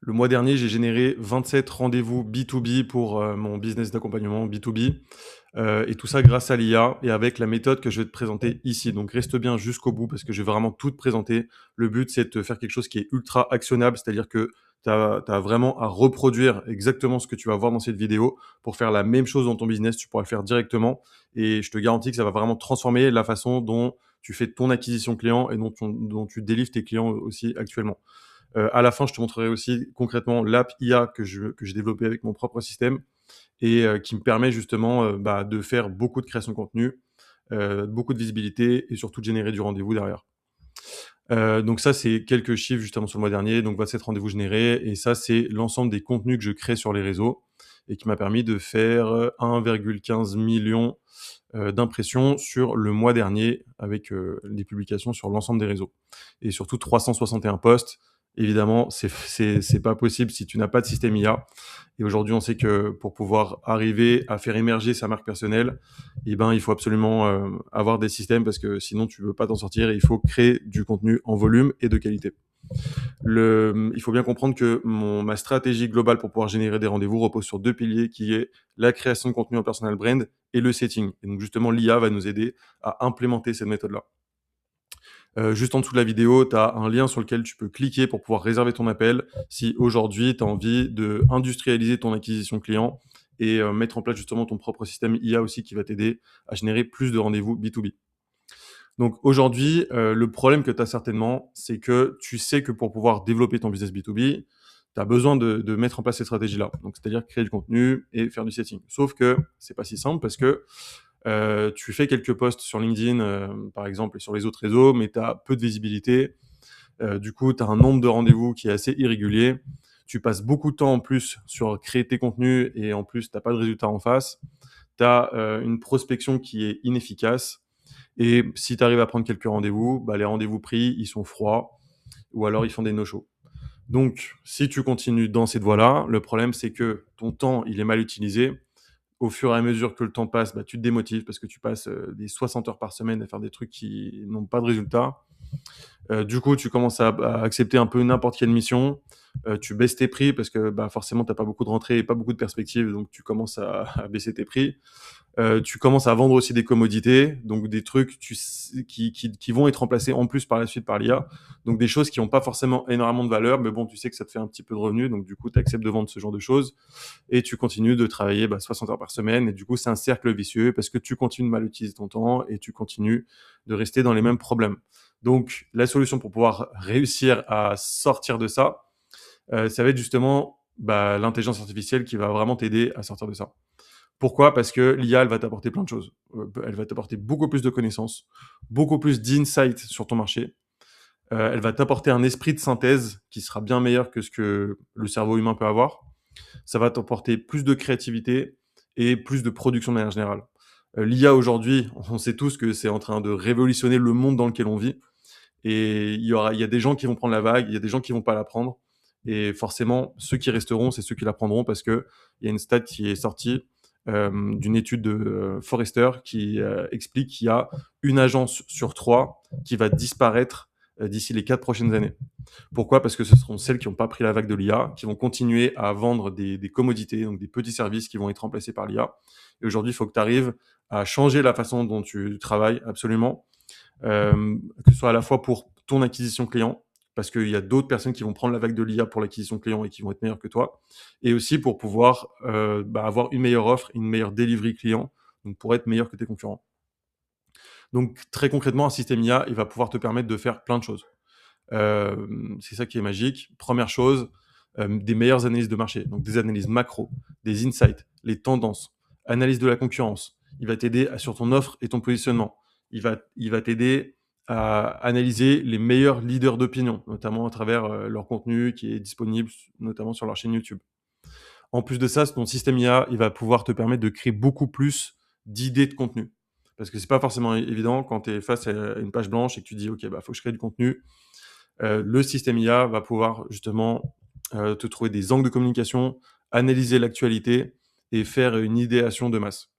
Le mois dernier, j'ai généré 27 rendez-vous B2B pour, mon business d'accompagnement B2B, et tout ça grâce à l'IA et avec la méthode que je vais te présenter ici. Donc reste bien jusqu'au bout parce que je vais vraiment tout te présenter. Le but, c'est de te faire quelque chose qui est ultra actionnable, c'est-à-dire que tu as vraiment à reproduire exactement ce que tu vas voir dans cette vidéo pour faire la même chose dans ton business. Tu pourras le faire directement et je te garantis que ça va vraiment transformer la façon dont tu fais ton acquisition client et dont tu délivres tes clients aussi actuellement. À la fin, je te montrerai aussi concrètement l'app IA que j'ai développée avec mon propre système et qui me permet justement, de faire beaucoup de création de contenu, beaucoup de visibilité et surtout de générer du rendez-vous derrière. Donc ça, c'est quelques chiffres justement sur le mois dernier. Donc 27 rendez-vous générés et ça, c'est l'ensemble des contenus que je crée sur les réseaux et qui m'a permis de faire, 1,15 million d'impressions sur le mois dernier avec, des publications sur l'ensemble des réseaux et surtout 361 posts. Évidemment, c'est pas possible si tu n'as pas de système IA et aujourd'hui, on sait que pour pouvoir arriver à faire émerger sa marque personnelle, eh ben, il faut absolument, avoir des systèmes parce que sinon tu ne peux pas t'en sortir et il faut créer du contenu en volume et de qualité. Il faut bien comprendre que ma stratégie globale pour pouvoir générer des rendez-vous repose sur 2 piliers qui est la création de contenu en personal brand et le setting. Et donc justement, l'IA va nous aider à implémenter cette méthode-là. Juste en dessous de la vidéo, tu as un lien sur lequel tu peux cliquer pour pouvoir réserver ton appel si aujourd'hui tu as envie d'industrialiser ton acquisition client et mettre en place justement ton propre système IA aussi qui va t'aider à générer plus de rendez-vous B2B. Donc aujourd'hui, le problème que tu as certainement, c'est que tu sais que pour pouvoir développer ton business B2B, tu as besoin de mettre en place ces stratégies-là. Donc c'est-à-dire créer du contenu et faire du setting. Sauf que c'est pas si simple parce que, tu fais quelques posts sur LinkedIn, par exemple et sur les autres réseaux, mais tu as peu de visibilité. Du coup, tu as un nombre de rendez-vous qui est assez irrégulier. Tu passes beaucoup de temps en plus sur créer tes contenus et en plus, tu as pas de résultat en face. Tu as, une prospection qui est inefficace et si tu arrives à prendre quelques rendez-vous, les rendez-vous pris, ils sont froids ou alors ils font des no-shows. Donc, si tu continues dans cette voie-là, le problème, c'est que ton temps, il est mal utilisé. Au fur et à mesure que le temps passe, tu te démotives parce que tu passes des 60 heures par semaine à faire des trucs qui n'ont pas de résultat. Du coup, tu commences à accepter un peu n'importe quelle mission. Tu baisses tes prix parce que forcément, tu n'as pas beaucoup de rentrées et pas beaucoup de perspectives, donc tu commences à baisser tes prix. Tu commences à vendre aussi des commodités, donc des trucs qui vont être remplacés en plus par la suite par l'IA. Donc des choses qui n'ont pas forcément énormément de valeur, mais bon, tu sais que ça te fait un petit peu de revenus, donc du coup, tu acceptes de vendre ce genre de choses et tu continues de travailler 60 heures par semaine. Et du coup, c'est un cercle vicieux parce que tu continues de mal utiliser ton temps et tu continues de rester dans les mêmes problèmes. Donc, la solution pour pouvoir réussir à sortir de ça, ça va être justement l'intelligence artificielle qui va vraiment t'aider à sortir de ça. Pourquoi? Parce que l'IA, elle va t'apporter plein de choses. Elle va t'apporter beaucoup plus de connaissances, beaucoup plus d'insights sur ton marché. Elle va t'apporter un esprit de synthèse qui sera bien meilleur que ce que le cerveau humain peut avoir. Ça va t'apporter plus de créativité et plus de production de manière générale. L'IA aujourd'hui, on sait tous que c'est en train de révolutionner le monde dans lequel on vit. Et il y a des gens qui vont prendre la vague, il y a des gens qui vont pas la prendre. Et forcément, ceux qui resteront, c'est ceux qui la prendront parce qu'il y a une stat qui est sortie d'une étude de Forrester qui explique qu'il y a une agence sur 3 qui va disparaître d'ici les 4 prochaines années. Pourquoi? Parce que ce seront celles qui n'ont pas pris la vague de l'IA, qui vont continuer à vendre des commodités, donc des petits services qui vont être remplacés par l'IA. Et aujourd'hui, il faut que tu arrives à changer la façon dont tu travailles absolument, que ce soit à la fois pour ton acquisition client, parce qu'il y a d'autres personnes qui vont prendre la vague de l'IA pour l'acquisition client et qui vont être meilleures que toi, et aussi pour pouvoir avoir une meilleure offre, une meilleure delivery client, donc pour être meilleur que tes concurrents. Donc très concrètement, un système IA, il va pouvoir te permettre de faire plein de choses. C'est ça qui est magique. Première chose, des meilleures analyses de marché, donc des analyses macro, des insights, les tendances, analyse de la concurrence. Il va t'aider sur ton offre et ton positionnement. Il va t'aider à analyser les meilleurs leaders d'opinion, notamment à travers leur contenu qui est disponible notamment sur leur chaîne YouTube. En plus de ça, ton système IA, il va pouvoir te permettre de créer beaucoup plus d'idées de contenu. Parce que c'est pas forcément évident quand tu es face à une page blanche et que tu dis, OK, faut que je crée du contenu. Le système IA va pouvoir justement te trouver des angles de communication, analyser l'actualité et faire une idéation de masse.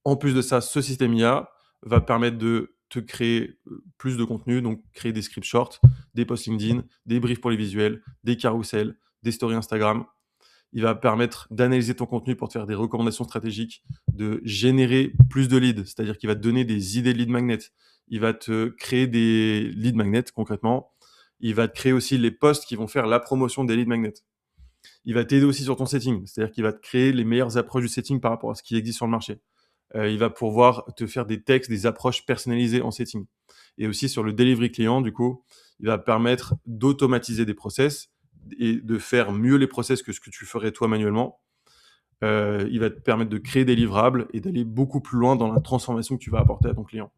En plus de ça, ce système IA va permettre de te créer plus de contenu, donc créer des scripts shorts, des posts LinkedIn, des briefs pour les visuels, des carousels, des stories Instagram. Il va permettre d'analyser ton contenu pour te faire des recommandations stratégiques, de générer plus de leads, c'est-à-dire qu'il va te donner des idées de lead magnets. Il va te créer des lead magnets concrètement. Il va te créer aussi les posts qui vont faire la promotion des lead magnets. Il va t'aider aussi sur ton setting, c'est-à-dire qu'il va te créer les meilleures approches du setting par rapport à ce qui existe sur le marché. Il va pouvoir te faire des textes, des approches personnalisées en setting. Et aussi sur le delivery client, du coup, il va permettre d'automatiser des process et de faire mieux les process que ce que tu ferais toi manuellement. Il va te permettre de créer des livrables et d'aller beaucoup plus loin dans la transformation que tu vas apporter à ton client.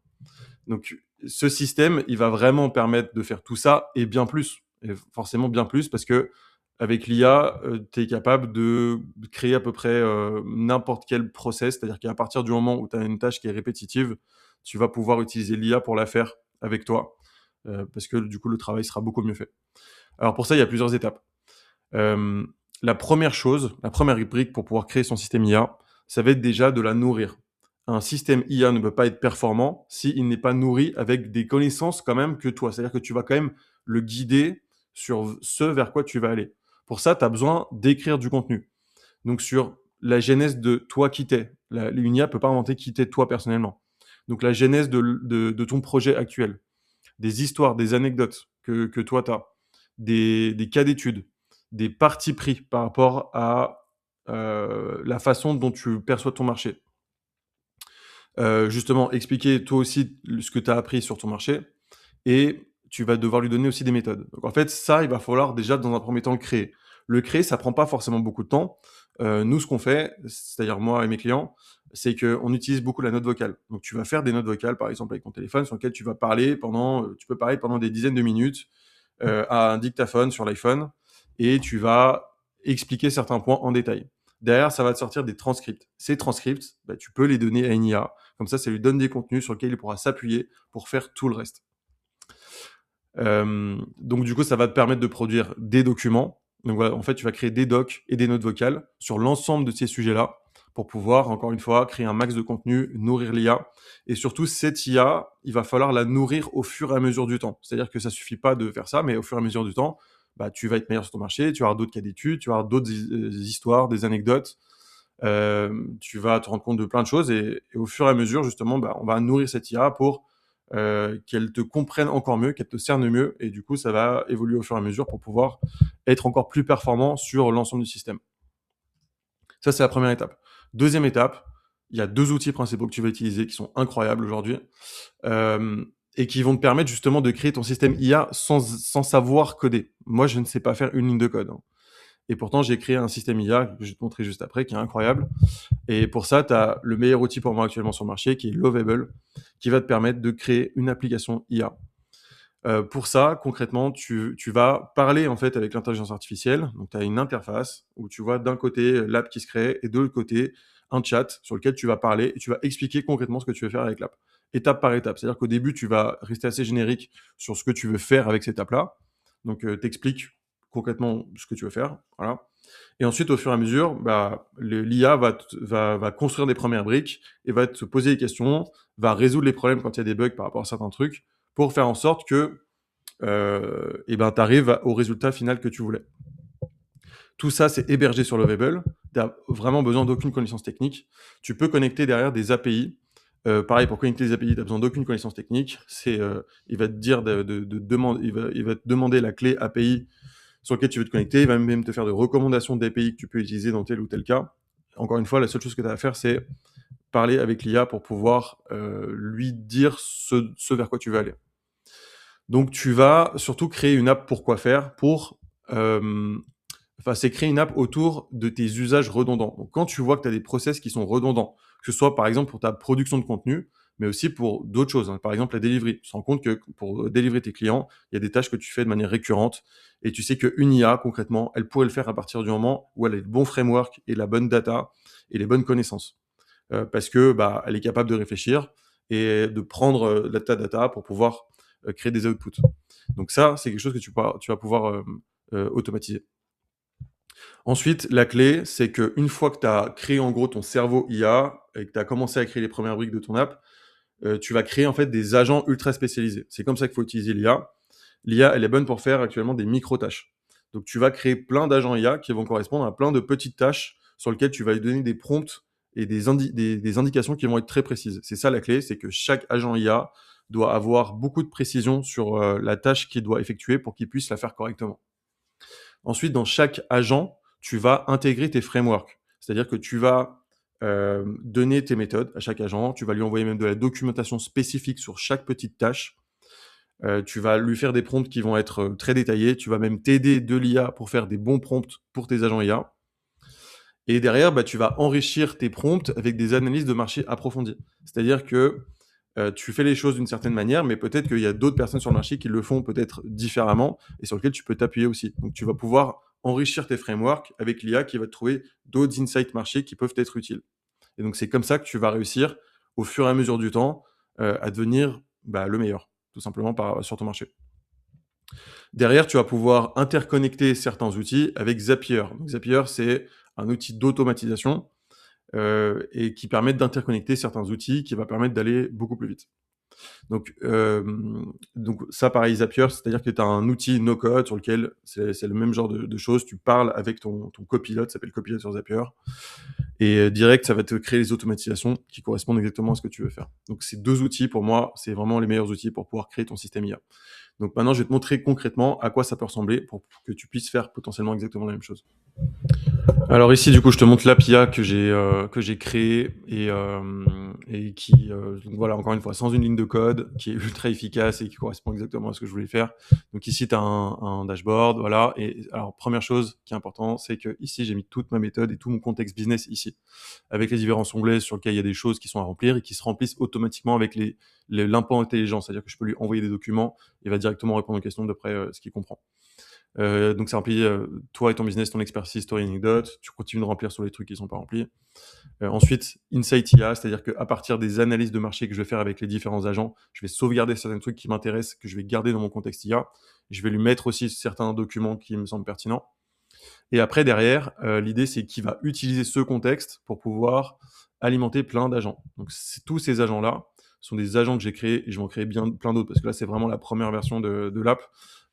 Donc, ce système, il va vraiment permettre de faire tout ça et bien plus. Et forcément bien plus parce que avec l'IA, tu es capable de créer à peu près n'importe quel process. C'est-à-dire qu'à partir du moment où tu as une tâche qui est répétitive, tu vas pouvoir utiliser l'IA pour la faire avec toi parce que du coup, le travail sera beaucoup mieux fait. Alors pour ça, il y a plusieurs étapes. La première chose, la première brique pour pouvoir créer son système IA, ça va être déjà de la nourrir. Un système IA ne peut pas être performant s'il n'est pas nourri avec des connaissances quand même que toi. C'est-à-dire que tu vas quand même le guider sur ce vers quoi tu vas aller. Pour ça, tu as besoin d'écrire du contenu. Donc sur la genèse de toi qui t'es. Une IA ne peut pas inventer qui t'es toi personnellement. Donc la genèse de ton projet actuel. Des histoires, des anecdotes que toi tu as. Des cas d'études, des partis pris par rapport à la façon dont tu perçois ton marché. Justement, expliquer toi aussi ce que tu as appris sur ton marché et tu vas devoir lui donner aussi des méthodes. Donc en fait, ça, il va falloir déjà dans un premier temps le créer. Le créer, ça prend pas forcément beaucoup de temps. Nous, ce qu'on fait, c'est-à-dire moi et mes clients, c'est qu'on utilise beaucoup la note vocale. Donc tu vas faire des notes vocales, par exemple avec ton téléphone, sur lesquelles tu vas parler tu peux parler pendant des dizaines de minutes à un dictaphone sur l'iPhone et tu vas expliquer certains points en détail. Derrière, ça va te sortir des transcripts. Ces transcripts, bah, tu peux les donner à une IA. Comme ça lui donne des contenus sur lesquels il pourra s'appuyer pour faire tout le reste. Donc du coup, ça va te permettre de produire des documents. Donc voilà, en fait, tu vas créer des docs et des notes vocales sur l'ensemble de ces sujets-là pour pouvoir, encore une fois, créer un max de contenu, nourrir l'IA. Et surtout, cette IA, il va falloir la nourrir au fur et à mesure du temps. C'est-à-dire que ça suffit pas de faire ça, mais au fur et à mesure du temps, bah, tu vas être meilleur sur ton marché, tu vas avoir d'autres cas d'études, tu vas avoir d'autres histoires, des anecdotes. Tu vas te rendre compte de plein de choses et au fur et à mesure, justement, bah, on va nourrir cette IA pour qu'elle te comprenne encore mieux, qu'elle te cerne mieux, et du coup, ça va évoluer au fur et à mesure pour pouvoir être encore plus performant sur l'ensemble du système. Ça, c'est la première étape. Deuxième étape, il y a 2 outils principaux que tu vas utiliser qui sont incroyables aujourd'hui et qui vont te permettre justement de créer ton système IA sans savoir coder. Moi, je ne sais pas faire une ligne de code, hein. Et pourtant, j'ai créé un système IA que je vais te montrer juste après, qui est incroyable. Et pour ça, tu as le meilleur outil pour moi actuellement sur le marché, qui est Lovable, qui va te permettre de créer une application IA. Pour ça, concrètement, tu vas parler en fait avec l'intelligence artificielle. Donc, tu as une interface où tu vois d'un côté l'app qui se crée et de l'autre côté un chat sur lequel tu vas parler et tu vas expliquer concrètement ce que tu veux faire avec l'app, étape par étape. C'est-à-dire qu'au début, tu vas rester assez générique sur ce que tu veux faire avec cette app-là. Donc, t'expliques concrètement ce que tu veux faire. Voilà. Et ensuite, au fur et à mesure, bah, l'IA va construire des premières briques et va te poser des questions, va résoudre les problèmes quand il y a des bugs par rapport à certains trucs, pour faire en sorte que et ben, tu arrives au résultat final que tu voulais. Tout ça, c'est hébergé sur Lovable. Tu n'as vraiment besoin d'aucune connaissance technique. Tu peux connecter derrière des API. Pareil, pour connecter les API, tu n'as besoin d'aucune connaissance technique. Il va te dire il va te demander la clé API sur laquelle tu veux te connecter. Il va même te faire des recommandations d'API que tu peux utiliser dans tel ou tel cas. Encore une fois, la seule chose que tu as à faire, c'est parler avec l'IA pour pouvoir lui dire ce vers quoi tu veux aller. Donc, tu vas surtout créer une app pour quoi faire c'est créer une app autour de tes usages redondants. Donc, quand tu vois que tu as des process qui sont redondants, que ce soit par exemple pour ta production de contenu, mais aussi pour d'autres choses, hein. Par exemple, la delivery. Tu te rends compte que pour délivrer tes clients, il y a des tâches que tu fais de manière récurrente et tu sais qu'une IA, concrètement, elle pourrait le faire à partir du moment où elle a le bon framework et la bonne data et les bonnes connaissances. Parce que bah, elle est capable de réfléchir et de prendre ta data pour pouvoir créer des outputs. Donc ça, c'est quelque chose que tu vas pouvoir automatiser. Ensuite, la clé, c'est qu'une fois que tu as créé en gros ton cerveau IA et que tu as commencé à créer les premières briques de ton app, tu vas créer en fait des agents ultra spécialisés. C'est comme ça qu'il faut utiliser l'IA. L'IA, elle est bonne pour faire actuellement des micro-tâches. Donc, tu vas créer plein d'agents IA qui vont correspondre à plein de petites tâches sur lesquelles tu vas lui donner des prompts et des indications qui vont être très précises. C'est ça la clé, c'est que chaque agent IA doit avoir beaucoup de précision sur la tâche qu'il doit effectuer pour qu'il puisse la faire correctement. Ensuite, dans chaque agent, tu vas intégrer tes frameworks. C'est-à-dire que tu vas donner tes méthodes à chaque agent, tu vas lui envoyer même de la documentation spécifique sur chaque petite tâche. Tu vas lui faire des prompts qui vont être très détaillés. Tu vas même t'aider de l'IA pour faire des bons prompts pour tes agents IA. Et derrière, tu vas enrichir tes prompts avec des analyses de marché approfondies. C'est-à-dire que tu fais les choses d'une certaine manière, mais peut-être qu'il y a d'autres personnes sur le marché qui le font peut-être différemment et sur lesquelles tu peux t'appuyer aussi. Donc, tu vas pouvoir enrichir tes frameworks avec l'IA qui va te trouver d'autres insights marché qui peuvent être utiles. Et donc, c'est comme ça que tu vas réussir, au fur et à mesure du temps, à devenir le meilleur, tout simplement sur ton marché. Derrière, tu vas pouvoir interconnecter certains outils avec Zapier. Donc, Zapier, c'est un outil d'automatisation et qui permet d'interconnecter certains outils, qui va permettre d'aller beaucoup plus vite. Donc ça, pareil, Zapier, c'est-à-dire que tu as un outil no-code sur lequel c'est le même genre de choses. Tu parles avec ton copilote, ça s'appelle Copilote sur Zapier. Et direct, ça va te créer les automatisations qui correspondent exactement à ce que tu veux faire. Donc ces deux outils, pour moi, c'est vraiment les meilleurs outils pour pouvoir créer ton système IA. Donc maintenant, je vais te montrer concrètement à quoi ça peut ressembler pour que tu puisses faire potentiellement exactement la même chose. Alors ici, du coup, je te montre l'API que j'ai créé et qui, donc voilà, encore une fois, sans une ligne de code, qui est ultra efficace et qui correspond exactement à ce que je voulais faire. Donc ici, tu as un dashboard, voilà. Et alors, première chose qui est importante, c'est que ici, j'ai mis toute ma méthode et tout mon contexte business ici, avec les différents onglets sur lesquels il y a des choses qui sont à remplir et qui se remplissent automatiquement avec l'import intelligent. C'est-à-dire que je peux lui envoyer des documents, il va directement répondre aux questions d'après ce qu'il comprend. Donc ça remplit toi et ton business, ton expertise, story, anecdote. Tu continues de remplir sur les trucs qui ne sont pas remplis. Ensuite, Insight IA, c'est-à-dire qu'à partir des analyses de marché que je vais faire avec les différents agents, je vais sauvegarder certains trucs qui m'intéressent, que je vais garder dans mon contexte IA. Je vais lui mettre aussi certains documents qui me semblent pertinents. Et après, derrière, l'idée, c'est qu'il va utiliser ce contexte pour pouvoir alimenter plein d'agents. Donc tous ces agents-là sont des agents que j'ai créés et je vais en créer bien plein d'autres parce que là, c'est vraiment la première version de l'app,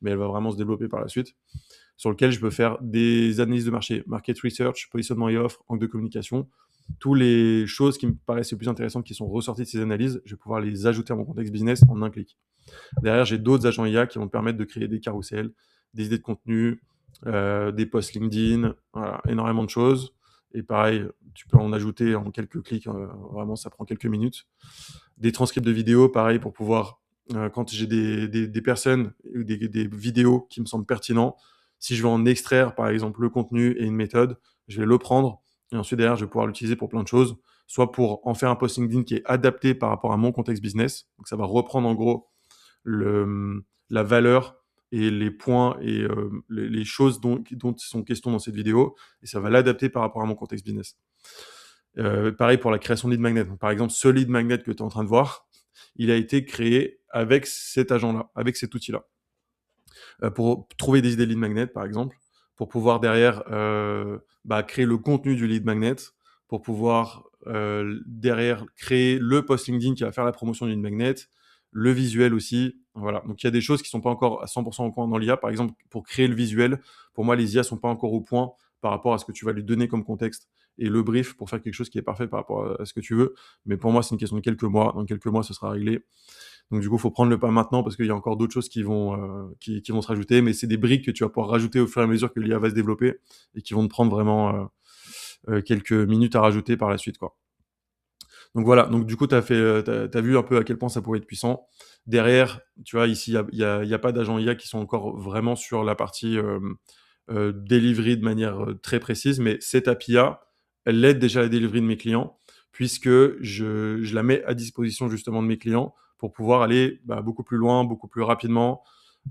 mais elle va vraiment se développer par la suite, sur lequel je peux faire des analyses de marché, market research, positionnement et offre, angle de communication. Toutes les choses qui me paraissent les plus intéressantes qui sont ressorties de ces analyses, je vais pouvoir les ajouter à mon contexte business en un clic. Derrière, j'ai d'autres agents IA qui vont me permettre de créer des carousels, des idées de contenu, des posts LinkedIn, voilà, énormément de choses. Et pareil, tu peux en ajouter en quelques clics, vraiment ça prend quelques minutes. Des transcripts de vidéos, pareil, pour pouvoir, quand j'ai des personnes, des vidéos qui me semblent pertinents, si je veux en extraire par exemple le contenu et une méthode, je vais le prendre et ensuite derrière je vais pouvoir l'utiliser pour plein de choses, soit pour en faire un post LinkedIn qui est adapté par rapport à mon contexte business, donc ça va reprendre en gros la valeur et les points et les choses dont ils sont question dans cette vidéo, et ça va l'adapter par rapport à mon contexte business. Pareil pour la création de lead magnet. Donc, par exemple, ce lead magnet que tu es en train de voir, il a été créé avec cet agent-là, avec cet outil-là. Pour trouver des idées de lead magnet, par exemple, pour pouvoir derrière créer le contenu du lead magnet, pour pouvoir derrière créer le post LinkedIn qui va faire la promotion du lead magnet, le visuel aussi. Voilà. Donc il y a des choses qui sont pas encore à 100% au point dans l'IA. Par exemple, pour créer le visuel, pour moi, les IA sont pas encore au point par rapport à ce que tu vas lui donner comme contexte et le brief pour faire quelque chose qui est parfait par rapport à ce que tu veux. Mais pour moi, c'est une question de quelques mois. Dans quelques mois, ce sera réglé. Donc du coup, il faut prendre le pas maintenant parce qu'il y a encore d'autres choses qui vont se rajouter. Mais c'est des briques que tu vas pouvoir rajouter au fur et à mesure que l'IA va se développer et qui vont te prendre vraiment quelques minutes à rajouter par la suite, quoi. Donc voilà, donc du coup, tu as vu un peu à quel point ça pouvait être puissant. Derrière, tu vois, ici, il y a pas d'agents IA qui sont encore vraiment sur la partie delivery de manière très précise, mais cette API, elle aide déjà à la delivery de mes clients, puisque je la mets à disposition justement de mes clients pour pouvoir aller beaucoup plus loin, beaucoup plus rapidement,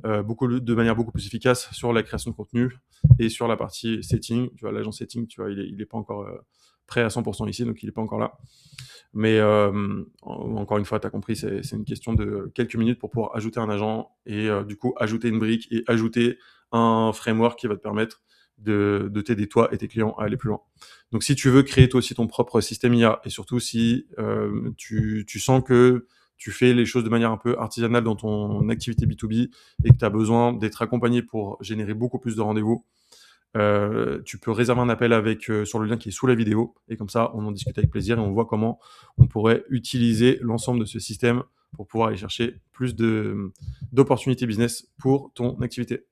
de manière beaucoup plus efficace sur la création de contenu et sur la partie setting. Tu vois, l'agent setting, tu vois, il est pas encore prêt à 100% ici, donc il est pas encore là. Mais encore une fois, tu as compris, c'est une question de quelques minutes pour pouvoir ajouter un agent et du coup ajouter une brique et ajouter un framework qui va te permettre de t'aider toi et tes clients à aller plus loin. Donc si tu veux créer toi aussi ton propre système IA et surtout si tu sens que tu fais les choses de manière un peu artisanale dans ton activité B2B et que tu as besoin d'être accompagné pour générer beaucoup plus de rendez-vous, tu peux réserver un appel sur le lien qui est sous la vidéo et comme ça, on en discute avec plaisir et on voit comment on pourrait utiliser l'ensemble de ce système pour pouvoir aller chercher plus d'opportunités business pour ton activité.